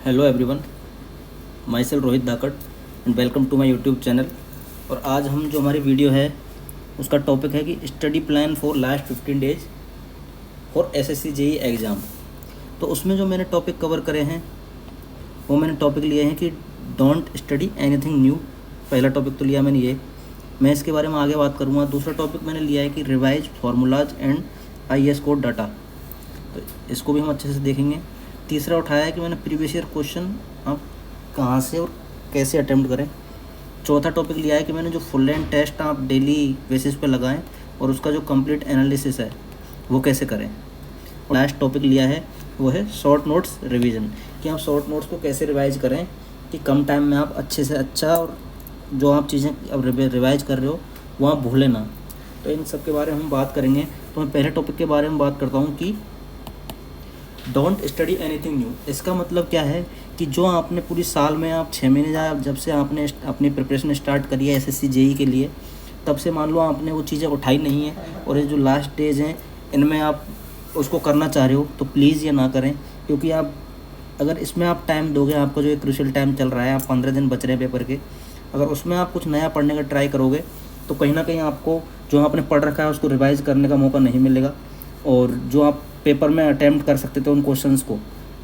Hello everyone, myself Rohit Dhakad and welcome to my YouTube channel. और आज हम जो हमारी वीडियो है उसका टॉपिक है कि study plan for last 15 days for SSC JE exam. तो उसमें जो मैंने टॉपिक कवर करे हैं वो मैंने टॉपिक लिए हैं कि डोंट स्टडी एनीथिंग न्यू। पहला टॉपिक तो लिया मैंने ये, मैं इसके बारे में आगे बात करूँगा। दूसरा टॉपिक मैंने लिया है कि revise formulas and IAS code data, तो इसको भी हम अच्छे से देखेंगे। तीसरा उठाया है कि मैंने प्रीवियस ईयर क्वेश्चन आप कहाँ से और कैसे अटेम्प्ट करें। चौथा टॉपिक लिया है कि मैंने जो फुल लेंथ टेस्ट आप डेली बेसिस पे लगाएं और उसका जो कंप्लीट एनालिसिस है वो कैसे करें। और लास्ट टॉपिक लिया है वो है शॉर्ट नोट्स रिवीजन, कि आप शॉर्ट नोट्स को कैसे रिवाइज करें कि कम टाइम में आप अच्छे से अच्छा और जो आप चीज़ें अब रिवाइज कर रहे हो वो आप भूलें ना। तो इन सब के बारे में हम बात करेंगे। तो मैं पहले टॉपिक के बारे में बात करता हूँ कि डोंट स्टडी एनीथिंग न्यू। इसका मतलब क्या है कि जो आपने पूरी साल में आप 6 महीने जब से आपने अपनी प्रिपरेशन स्टार्ट करी है एसएससी जेई के लिए, तब से मान लो आपने वो चीज़ें उठाई नहीं है और ये जो लास्ट डेज हैं इनमें आप उसको करना चाह रहे हो, तो प्लीज़ ये ना करें। क्योंकि आप अगर इसमें आप टाइम दोगे, आपका जो एक क्रूशियल टाइम चल रहा है, आप 15 दिन बच रहे हैं पेपर के, अगर उसमें आप कुछ नया पढ़ने का ट्राई करोगे तो कहीं ना कहीं आपको जो आपने पढ़ रखा है उसको रिवाइज़ करने का मौका नहीं मिलेगा। और जो आप पेपर में अटैम्प्ट कर सकते थे उन क्वेश्चंस को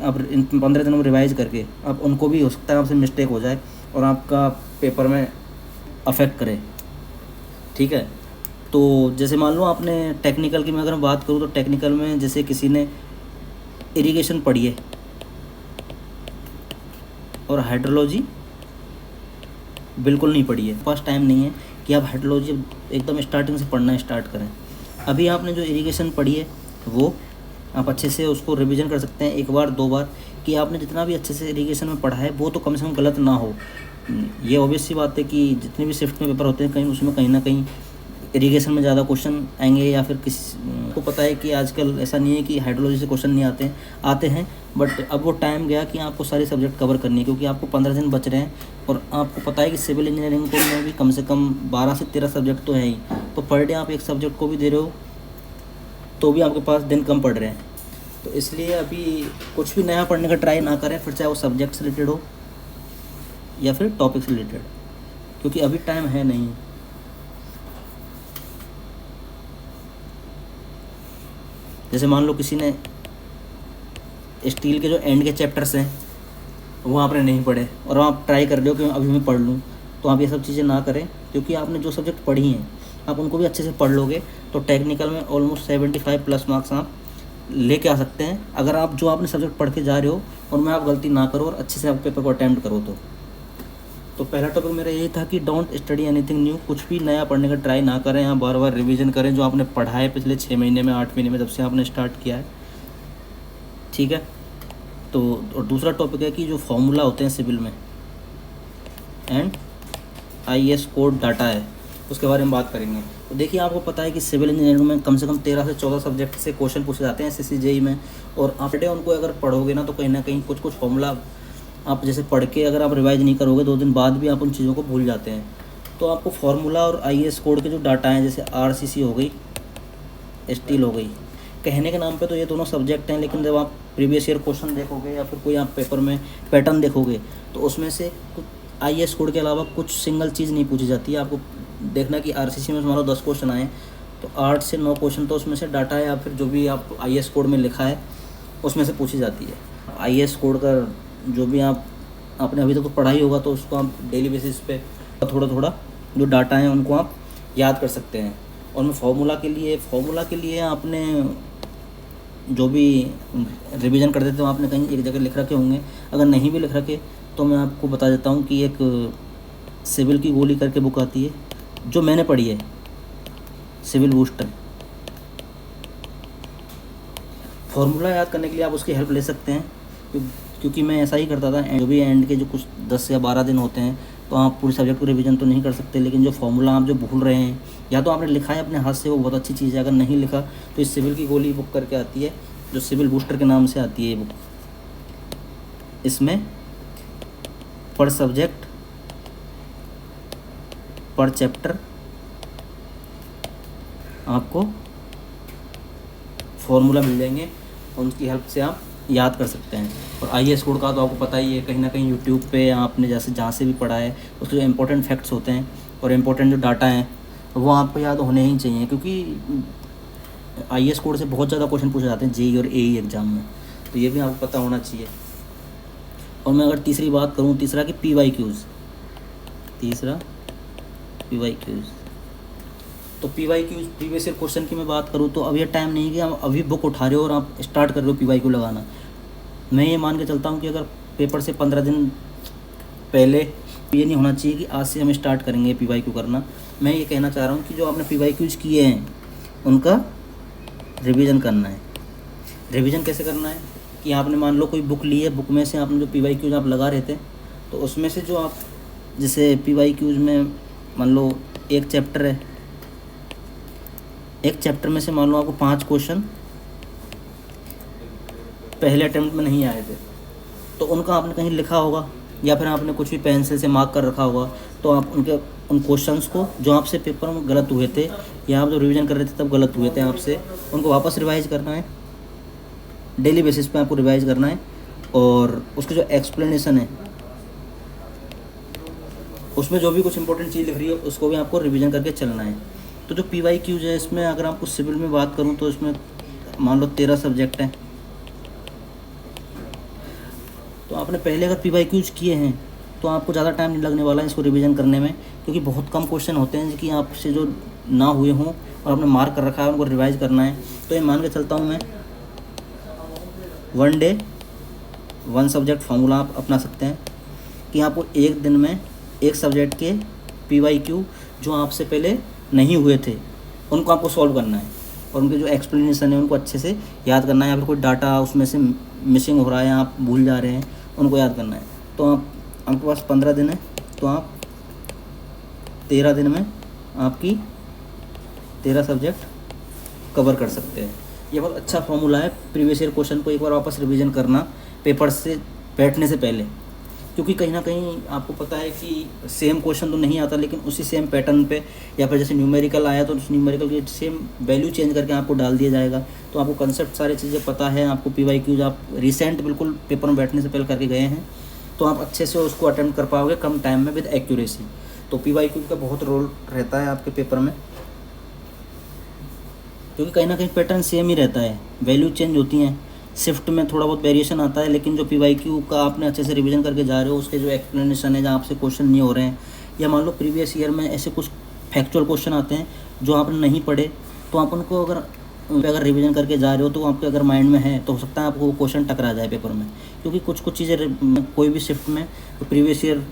आप इन 15 दिनों में रिवाइज करके आप उनको भी हो सकता है आपसे मिस्टेक हो जाए और आपका पेपर में अफेक्ट करे। ठीक है, तो जैसे मान लो आपने टेक्निकल की मैं अगर बात करूँ तो टेक्निकल में जैसे किसी ने इरिगेशन पढ़ी है और हाइड्रोलॉजी बिल्कुल नहीं पढ़ी है, फर्स्ट टाइम नहीं है कि आप हाइड्रोलॉजी एकदम स्टार्टिंग से पढ़ना स्टार्ट करें। अभी आपने जो इरिगेशन पढ़ी है वो आप अच्छे से उसको रिवीजन कर सकते हैं एक बार दो बार, कि आपने जितना भी अच्छे से इरिगेशन में पढ़ा है वो तो कम से कम गलत ना हो। ये ऑब्वियस सी बात है कि जितने भी शिफ्ट में पेपर होते हैं कहीं उसमें कहीं ना कहीं इरिगेशन में ज़्यादा क्वेश्चन आएंगे, या फिर किसी को पता है कि आजकल ऐसा नहीं है कि हाइड्रोलॉजी से क्वेश्चन नहीं आते हैं। बट अब वो टाइम गया कि आपको सारे सब्जेक्ट कवर करनी है, क्योंकि आपको 15 दिन बच रहे हैं और आपको पता है कि सिविल इंजीनियरिंग को में भी कम से कम 12 से 13 सब्जेक्ट तो है ही। तो पर डे आप एक सब्जेक्ट को भी दे रहे हो तो भी आपके पास दिन कम पड़ रहे हैं। तो इसलिए अभी कुछ भी नया पढ़ने का ट्राई ना करें, फिर चाहे वो सब्जेक्ट से रिलेटेड हो या फिर टॉपिक से रिलेटेड, क्योंकि अभी टाइम है नहीं। जैसे मान लो किसी ने स्टील के जो एंड के चैप्टर्स हैं वो आपने नहीं पढ़े और आप ट्राई कर रहे हो कि अभी मैं पढ़ लूँ, तो आप ये सब चीज़ें ना करें। क्योंकि आपने जो सब्जेक्ट पढ़ी हैं आप उनको भी अच्छे से पढ़ लोगे तो टेक्निकल में ऑलमोस्ट 75+ मार्क्स आप लेके आ सकते हैं, अगर आप जो आपने सब्जेक्ट पढ़ के जा रहे हो उनमें आप गलती ना करो और अच्छे से आप पेपर को अटैम्प्ट करो। तो पहला टॉपिक मेरा यही था कि डोंट स्टडी एनीथिंग न्यू, कुछ भी नया पढ़ने का ट्राई ना करें, आप बार बार रिवीजन करें जो आपने पढ़ा है पिछले 6 महीने में 8 महीने में जब से आपने स्टार्ट किया है। ठीक है, तो और दूसरा टॉपिक है कि जो फॉर्मूला होते हैं सिविल में एंड आईएएस कोड डाटा है उसके बारे में बात करेंगे। तो देखिए आपको पता है कि सिविल इंजीनियरिंग में कम से कम 13 से 14 सब्जेक्ट से क्वेश्चन पूछे जाते हैं एसएससी जेई में, और आप डे उनको अगर पढ़ोगे ना तो कहीं ना कहीं कुछ फॉर्मूला आप जैसे पढ़ के अगर आप रिवाइज नहीं करोगे 2 दिन बाद भी आप उन चीज़ों को भूल जाते हैं। तो आपको फार्मूला और आईएएस कोड के जो डाटा हैं जैसे आरसीसी हो गई, स्टील हो गई, कहने के नाम पे तो ये दोनों सब्जेक्ट हैं, लेकिन जब आप प्रीवियस ईयर क्वेश्चन देखोगे या फिर कोई आप पेपर में पैटर्न देखोगे तो उसमें से कुछ आईएएस कोड के अलावा कुछ सिंगल चीज़ नहीं पूछी जाती है। आपको देखना कि आरसीसी में मान लो 10 क्वेश्चन आए तो 8 से 9 क्वेश्चन तो उसमें से डाटा या फिर जो भी आप आईएएस कोड में लिखा है उसमें से पूछी जाती है। आईएएस कोड का जो भी आपने अभी तक तो पढ़ा ही होगा तो उसको आप डेली बेसिस पे थोड़ा थोड़ा जो डाटा है उनको आप याद कर सकते हैं। और मैं फार्मूला के लिए आपने जो भी रिवीजन करते थे तो आपने कहीं एक जगह लिख रखे होंगे, अगर नहीं भी लिख रखे तो मैं आपको बता देता हूँ कि एक सिविल की गोली करके बुक आती है जो मैंने पढ़ी है, सिविल बूस्टर। फार्मूला याद करने के लिए आप उसकी हेल्प ले सकते हैं, क्योंकि मैं ऐसा ही करता था। जो भी एंड के जो कुछ 10 या 12 दिन होते हैं तो आप पूरे सब्जेक्ट को रिवीजन तो नहीं कर सकते, लेकिन जो फार्मूला आप जो भूल रहे हैं या तो आपने लिखा है अपने हाथ से वो बहुत अच्छी चीज़ है, अगर नहीं लिखा तो इस सिविल की गोली बुक करके आती है जो सिविल बूस्टर के नाम से आती है ये बुक। इसमें पर सब्जेक्ट पर चैप्टर आपको फॉर्मूला मिल जाएंगे, उनकी हेल्प से आप याद कर सकते हैं। और IAS कोड का तो आपको पता ही है, कहीं ना कहीं यूट्यूब पे आपने जैसे जहाँ से भी पढ़ा है उसके जो इंपॉर्टेंट फैक्ट्स होते हैं और इम्पोर्टेंट जो डाटा हैं वो आपको याद होने ही चाहिए, क्योंकि IAS कोड से बहुत ज़्यादा क्वेश्चन पूछे जाते हैं JEE और AE एग्ज़ाम में, तो ये भी आपको पता होना चाहिए। और मैं अगर तीसरी बात करूँ, तीसरा कि PYQs, तीसरा PYQs, तो PYQs प्रीवियस ईयर क्वेश्चन की मैं बात करूँ तो अब ये टाइम नहीं है कि आप अभी बुक उठा रहे हो और आप स्टार्ट कर रहे हो PYQ लगाना। मैं ये मान के चलता हूँ कि अगर पेपर से 15 दिन पहले, ये नहीं होना चाहिए कि आज से हम स्टार्ट करेंगे PYQ करना। मैं ये कहना चाह रहा हूँ कि जो आपने PYQs किए हैं उनका रिवीजन करना है। रिवीजन कैसे करना है कि आपने मान लो कोई बुक ली है, बुक में से आपने जो PYQs आप लगा रहे थे, तो उसमें से जो आप जैसे PYQs में मान लो एक चैप्टर है, एक चैप्टर में से मान लो आपको 5 क्वेश्चन पहले अटेम्प्ट में नहीं आए थे, तो उनका आपने कहीं लिखा होगा या फिर आपने कुछ भी पेंसिल से मार्क कर रखा होगा, तो आप उन क्वेश्चंस को जो आपसे पेपर में गलत हुए थे या आप जो रिवीजन कर रहे थे तब गलत हुए थे आपसे, उनको वापस रिवाइज करना है। डेली बेसिस पे आपको रिवाइज करना है और उसके जो एक्सप्लेनेशन है उसमें जो भी कुछ इंपॉर्टेंट चीज़ लिख रही है उसको भी आपको रिवीजन करके चलना है। तो जो PYQs है इसमें अगर आपको सिविल में बात करूँ तो इसमें मान लो 13 सब्जेक्ट हैं, तो आपने पहले अगर PYQs किए हैं तो आपको ज़्यादा टाइम नहीं लगने वाला है इसको रिवीजन करने में, क्योंकि बहुत कम क्वेश्चन होते हैं कि आपसे जो ना हुए हों और आपने मार्क कर रखा है उनको रिवाइज करना है। तो ये मान के चलता हूँ मैं 1 डे 1 सब्जेक्ट फार्मूला आप अपना सकते हैं कि आपको एक दिन में एक सब्जेक्ट के PYQ जो आपसे पहले नहीं हुए थे उनको आपको सॉल्व करना है और उनके जो एक्सप्लेनेशन है उनको अच्छे से याद करना है, या फिर कोई डाटा उसमें से मिसिंग हो रहा है, आप भूल जा रहे हैं, उनको याद करना है। तो आपके पास 15 दिन है, तो आप 13 दिन में आपकी 13 सब्जेक्ट कवर कर सकते हैं। ये बहुत अच्छा फॉर्मूला है प्रीवियस ईयर क्वेश्चन को एक बार वापस रिवीजन करना पेपर से बैठने से पहले, क्योंकि कहीं ना कहीं आपको पता है कि सेम क्वेश्चन तो नहीं आता, लेकिन उसी सेम पैटर्न पे या फिर जैसे न्यूमेरिकल आया तो उस न्यूमेरिकल की सेम वैल्यू चेंज करके आपको डाल दिया जाएगा। तो आपको कंसेप्ट सारी चीज़ें पता है, आपको PYQs आप रिसेंट बिल्कुल पेपर में बैठने से पहले करके गए हैं, तो आप अच्छे से उसको अटेम्प्ट कर पाओगे कम टाइम में विद एक्यूरेसी। तो PYQ का बहुत रोल रहता है आपके पेपर में, क्योंकि कहीं ना कहीं पैटर्न सेम ही रहता है, वैल्यू चेंज होती हैं, शिफ्ट में थोड़ा बहुत वेरिएशन आता है, लेकिन जो PYQ का आपने अच्छे से रिवीजन करके जा रहे हो उसके जो एक्सप्लेनेशन है जहाँ आपसे क्वेश्चन नहीं हो रहे हैं, या मान लो प्रीवियस ईयर में ऐसे कुछ फैक्चुअल क्वेश्चन आते हैं जो आपने नहीं पढ़े, तो आप उनको अगर रिवीजन करके जा रहे हो तो आपके अगर माइंड में है तो हो सकता है आपको वो क्वेश्चन टकरा जाए पेपर में, क्योंकि कुछ चीज़ें कोई भी शिफ्ट में तो प्रीवियस ईयर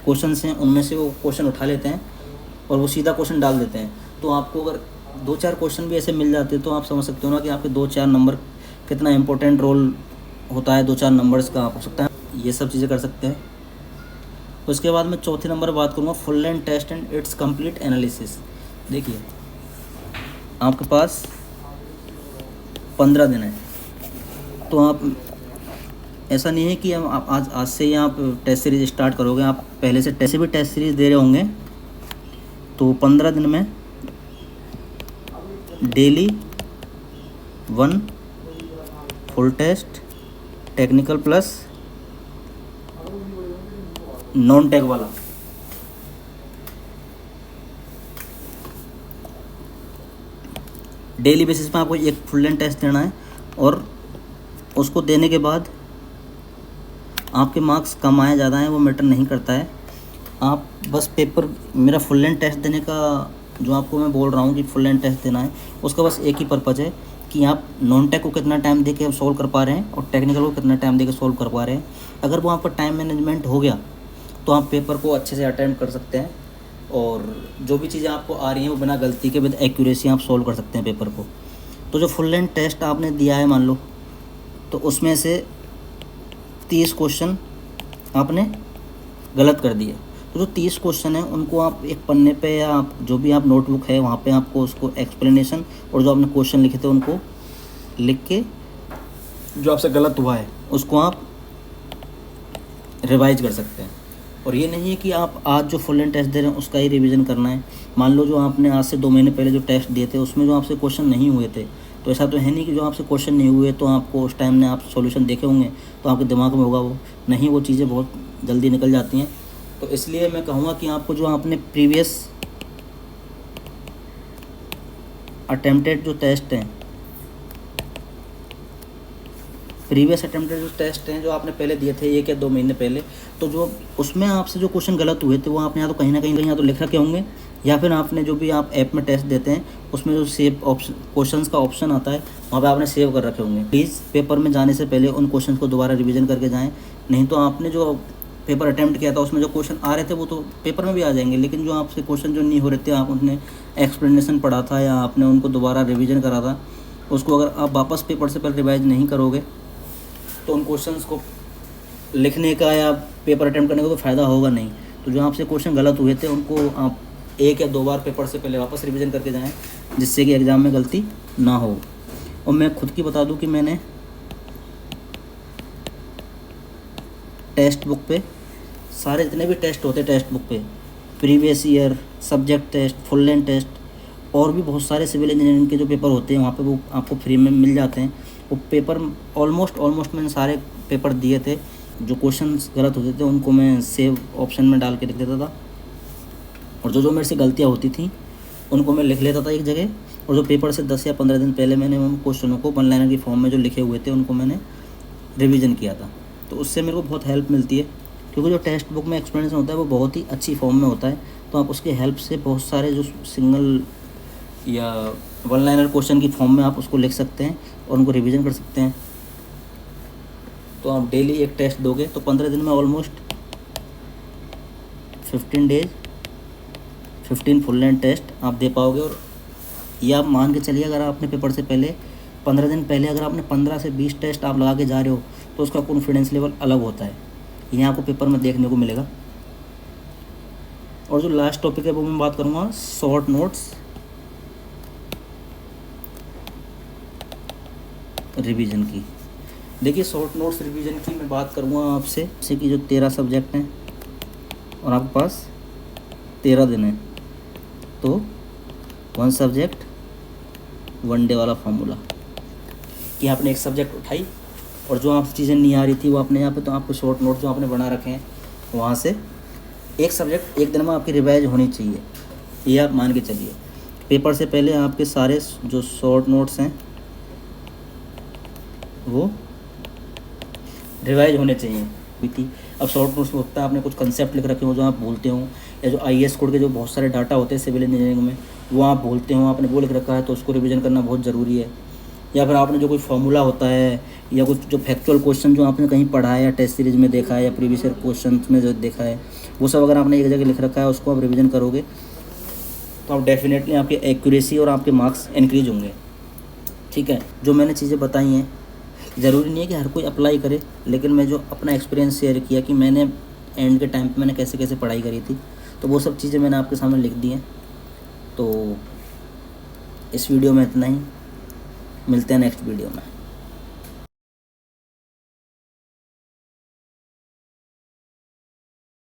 क्वेश्चन हैं उनमें से वो क्वेश्चन उठा लेते हैं और वो सीधा क्वेश्चन डाल देते हैं। तो आपको अगर 2-4 क्वेश्चन भी ऐसे मिल जाते तो आप समझ सकते हो ना कि आपके 2-4 नंबर कितना इंपॉर्टेंट रोल होता है, 2-4 नंबर्स का आप हो सकता है ये सब चीज़ें कर सकते हैं। उसके बाद मैं चौथे नंबर बात करूँगा full length test and it's complete analysis. देखिए आपके पास 15 दिन है, तो आप ऐसा नहीं है कि आप आज से ही आप टेस्ट सीरीज़ स्टार्ट करोगे, आप पहले से भी टेस्ट सीरीज़ दे रहे होंगे। तो 15 दिन में daily 1 full test, technical plus non tech वाला, डेली बेसिस पे आपको एक फुल लेंथ टेस्ट देना है और उसको देने के बाद आपके मार्क्स कम आए ज़्यादा हैं वो मैटर नहीं करता है। आप बस पेपर मेरा फुल लेंथ टेस्ट देने का जो आपको मैं बोल रहा हूँ कि फुल लेंथ टेस्ट देना है, उसका बस एक ही पर्पज़ है कि आप नॉन टेक को कितना टाइम दे के सॉल्व कर पा रहे हैं और टेक्निकल को कितना टाइम दे के सॉल्व कर पा रहे हैं। अगर वो आपका टाइम मैनेजमेंट हो गया तो आप पेपर को अच्छे से अटेम्प्ट कर सकते हैं और जो भी चीज़ें आपको आ रही हैं वो बिना गलती के विद एक्यूरेसी आप सॉल्व कर सकते हैं पेपर को। तो जो फुल लेंथ टेस्ट आपने दिया है मान लो, तो उसमें से 30 क्वेश्चन आपने गलत कर दिए, तो जो 30 क्वेश्चन हैं उनको आप एक पन्ने पे या आप जो भी आप नोटबुक है वहाँ पे आपको उसको एक्सप्लेनेशन और जो आपने क्वेश्चन लिखे थे उनको लिख के जो आपसे गलत हुआ है उसको आप रिवाइज कर सकते हैं। और ये नहीं है कि आप आज जो फुल लेंथ टेस्ट दे रहे हैं उसका ही रिवीजन करना है। मान लो जो आपने आज से 2 महीने पहले जो टेस्ट दिए थे उसमें जो आपसे क्वेश्चन नहीं हुए थे तो ऐसा तो है नहीं कि जो आपसे क्वेश्चन नहीं हुए तो आपको उस टाइम में आप सॉल्यूशन देखे होंगे तो आपके दिमाग में होगा वो, नहीं, वो चीज़ें बहुत जल्दी निकल जाती हैं। तो इसलिए मैं कहूँगा कि आपको जो आपने प्रीवियस अटेम्प्टेड जो टेस्ट हैं, जो आपने पहले दिए थे 1 या 2 महीने पहले, तो जो उसमें आपसे जो क्वेश्चन गलत हुए थे वो आपने या तो कहीं ना कहीं या तो लिख रखे होंगे, या फिर आपने जो भी आप ऐप में टेस्ट देते हैं उसमें जो सेव ऑप्शन क्वेश्चंस का ऑप्शन आता है वहाँ पे आपने सेव कर रखे होंगे। प्लीज़ पेपर में जाने से पहले उन क्वेश्चन को दोबारा रिवीजन करके जाएँ, नहीं तो आपने जो पेपर अटैम्प्ट किया था उसमें जो क्वेश्चन आ रहे थे वो तो पेपर में भी आ जाएंगे, लेकिन जो आपसे क्वेश्चन जो नहीं हो रहे थे, आप उन्हें एक्सप्लेनेशन पढ़ा था या आपने उनको दोबारा रिवीजन करा था, उसको अगर आप वापस पेपर से पहले रिवाइज नहीं करोगे तो उन क्वेश्चंस को लिखने का या पेपर अटेम्प्ट करने का तो फ़ायदा होगा नहीं। तो जो आपसे क्वेश्चन गलत हुए थे उनको आप 1 या 2 बार पेपर से पहले वापस रिवीजन करके जाएं, जिससे कि एग्ज़ाम में गलती ना हो। और मैं खुद की बता दूं कि मैंने टेक्स्ट बुक पे सारे जितने भी टेस्ट होते हैं टेक्स्ट बुक पे, previous year, subject test, full length test और भी बहुत सारे सिविल इंजीनियरिंग के जो पेपर होते हैं वहाँ पे वो आपको फ्री में मिल जाते हैं। वो पेपर ऑलमोस्ट मैंने सारे पेपर दिए थे। जो क्वेश्चन गलत होते थे उनको मैं सेव ऑप्शन में डाल के लिख देता था, और जो मेरे से गलतियाँ होती थी उनको मैं लिख लेता था एक जगह, और जो पेपर से 10 या 15 दिन पहले मैंने उन क्वेश्चनों को वन लाइनर की फॉर्म में जो लिखे हुए थे उनको मैंने रिवीजन किया था। तो उससे मेरे को बहुत हेल्प मिलती है, क्योंकि जो टेक्स्ट बुक में एक्सप्लेनेशन होता है वो बहुत ही अच्छी फॉर्म में होता है, तो आप उसकी हेल्प से बहुत सारे जो सिंगल या वन लाइनर क्वेश्चन की फॉर्म में आप उसको लिख सकते हैं और उनको रिवीजन कर सकते हैं। तो आप डेली एक टेस्ट दोगे तो 15 दिन में ऑलमोस्ट 15 फुल लेंथ टेस्ट आप दे पाओगे। और ये आप मान के चलिए, अगर आपने पेपर से पहले 15 दिन पहले अगर आपने 15 से 20 टेस्ट आप लगा के जा रहे हो तो उसका कॉन्फिडेंस लेवल अलग होता है, ये आपको पेपर में देखने को मिलेगा। और जो लास्ट टॉपिक है वो मैं बात करूँगा शॉर्ट नोट्स रिवीजन की। देखिए, शॉर्ट नोट्स रिवीजन की मैं बात करूँगा आपसे, जैसे कि जो 13 सब्जेक्ट हैं और आपके पास 13 दिन हैं, तो 1 सब्जेक्ट 1 डे वाला फॉर्मूला कि आपने एक सब्जेक्ट उठाई और जो आपसे चीज़ें नहीं आ रही थी वो आपने यहाँ पे, तो आपको शॉर्ट नोट जो आपने बना रखे हैं वहाँ से एक सब्जेक्ट एक दिन में आपकी रिवाइज होनी चाहिए। ये आप मान के चलिए, पेपर से पहले आपके सारे जो शॉर्ट नोट्स हैं वो रिवाइज होने चाहिए थी। अब शॉर्ट नोट्स में होता है आपने कुछ कंसेप्ट लिख रखे हो जो आप भूलते हो, या जो IAS कोड के जो बहुत सारे डाटा होते हैं सिविल इंजीनियरिंग में वो आप भूलते हो, आपने वो लिख रखा है तो उसको रिवीजन करना बहुत ज़रूरी है। या फिर आपने जो कोई फार्मूला होता है या कुछ जो फैक्चुअल क्वेश्चन जो आपने कहीं पढ़ा है या टेस्ट सीरीज में देखा है या प्रीवियस ईयर क्वेश्चन में जो देखा है वो सब अगर आपने एक जगह लिख रखा है उसको आप रिवीजन करोगे तो आप डेफिनेटली आपकी एक्यूरेसी और आपके मार्क्स इंक्रीज होंगे। ठीक है, जो मैंने चीज़ें बताई हैं ज़रूरी नहीं है कि हर कोई अप्लाई करे, लेकिन मैं जो अपना एक्सपीरियंस शेयर किया कि मैंने एंड के टाइम पे मैंने कैसे कैसे पढ़ाई करी थी, तो वो सब चीज़ें मैंने आपके सामने लिख दी हैं। तो इस वीडियो में इतना ही, मिलते हैं नेक्स्ट वीडियो में।